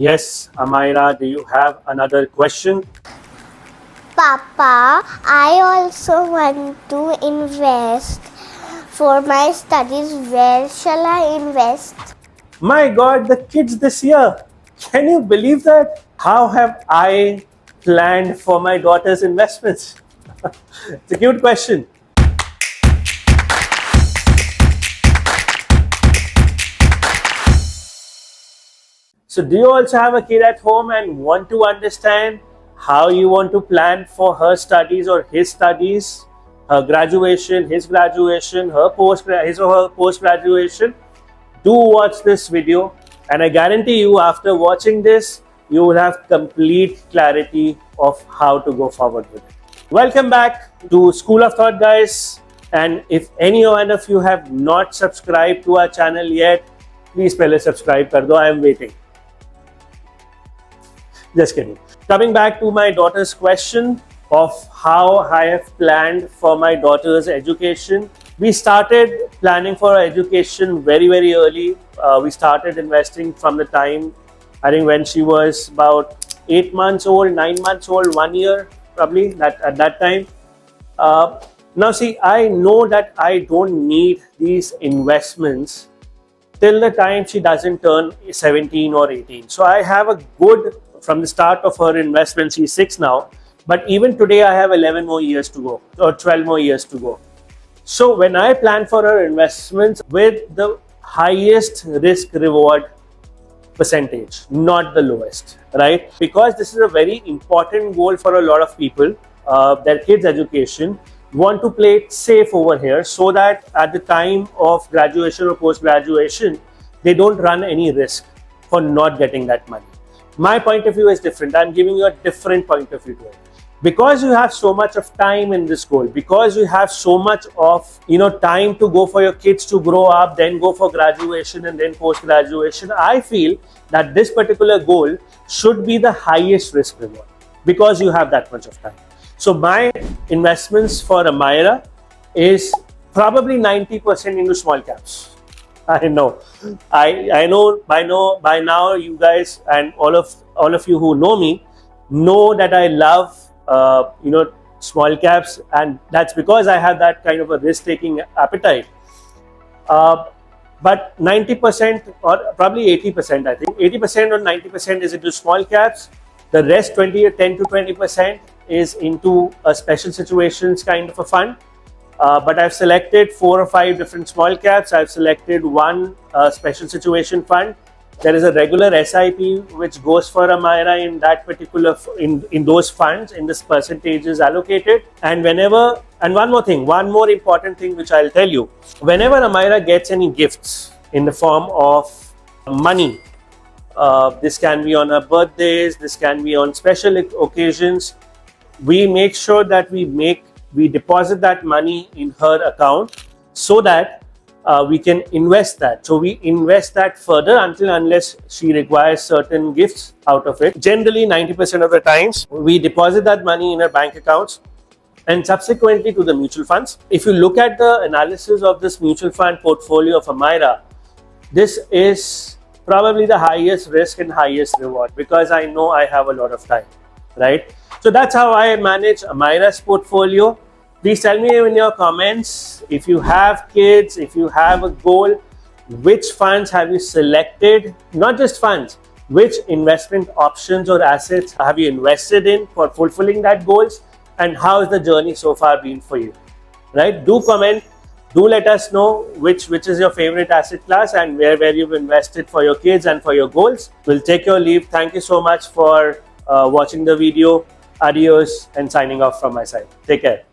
Yes, Amaira, do you have another question? Papa, I also want to invest for my studies. Where shall I invest? My God, the kids this year. Can you believe that? How have I planned for my daughter's investments? It's a cute question. So, do you also have a kid at home and want to understand how you want to plan for her studies or his studies, her graduation, his graduation, his or her post graduation? Do watch this video, and I guarantee you, after watching this, you will have complete clarity of how to go forward with it. Welcome back to School of Thought, guys. And if any one of you have not subscribed to our channel yet, please subscribe kar do. I am waiting. Just kidding. Coming back to my daughter's question of how I have planned for my daughter's education. We started planning for her education very, very early. We started investing from the time, I think, when she was about 8 months old, 9 months old, 1 year probably at that time. Now see, I know that I don't need these investments till the time she doesn't turn 17 or 18. So I have a good, from the start of her investment, she's 6 now, but even today I have 11 more years to go or 12 more years to go. So when I plan for her investments with the highest risk reward percentage, not the lowest, right? Because this is a very important goal for a lot of people, their kids' education, want to play it safe over here so that at the time of graduation or post-graduation, they don't run any risk for not getting that money. My point of view is different. I'm giving you a different point of view to it. Because you have so much of time in this goal, because you have so much of time to go for your kids to grow up, then go for graduation and then post-graduation, I feel that this particular goal should be the highest risk reward because you have that much of time. So my investments for Amaira is probably 90% into small caps. I know by now you guys and all of you who know me know that I love small caps, and that's because I have that kind of a risk-taking appetite. But 90% or probably 80%, I think 80% or 90% is into small caps. The rest 10 to 20% is into a special situations kind of a fund. But I've selected 4 or 5 different small caps. I've selected one special situation fund. There is a regular SIP which goes for Amaira in that particular in those funds, in this percentages allocated. And one more important thing which I'll tell you, whenever Amaira gets any gifts in the form of money, this can be on her birthdays, this can be on special occasions, we make sure that we deposit that money in her account so that we can invest that. So we invest that further unless she requires certain gifts out of it. Generally, 90% of the times, we deposit that money in her bank accounts and subsequently to the mutual funds. If you look at the analysis of this mutual fund portfolio of Amaira, this is probably the highest risk and highest reward because I know I have a lot of time, right? So that's how I manage Amaira's portfolio. Please tell me in your comments, if you have kids, if you have a goal, which funds have you selected? Not just funds, which investment options or assets have you invested in for fulfilling that goals, and how has the journey so far been for you, right? Do comment, do let us know which is your favorite asset class and where you've invested for your kids and for your goals. We'll take your leave. Thank you so much for watching the video. Adios and signing off from my side. Take care.